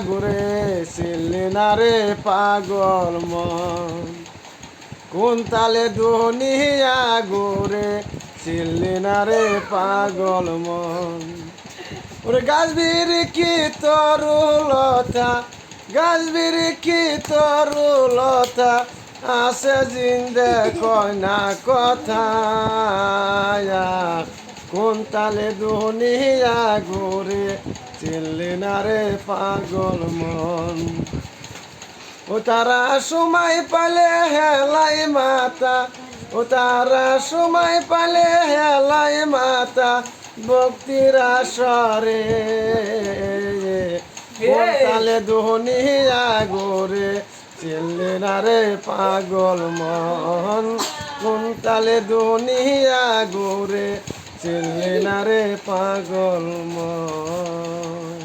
ঘুরে চিনলি না রে পাগল মন কোন তালে দুনিয়া ঘুরে চিনলি না রে পাগল মন ওরে গাছবির কি তরুলতা গাছবির কি তরুলতা আসে জিন্দে কয় না কথা কোন তালে দুনিয়া ঘুরে চিনলি না রে পাগল মন ও তারা সময় পালে হেলাই মাতা ও তারা সময় পালে হেলাই মাতা ভক্তির আসরে কোন তালে দুনিয়া ঘুরে চিনলি না রে পাগল মন কোন তালে দুনিয়া ঘুরে চিনলি না রে পাগল মন।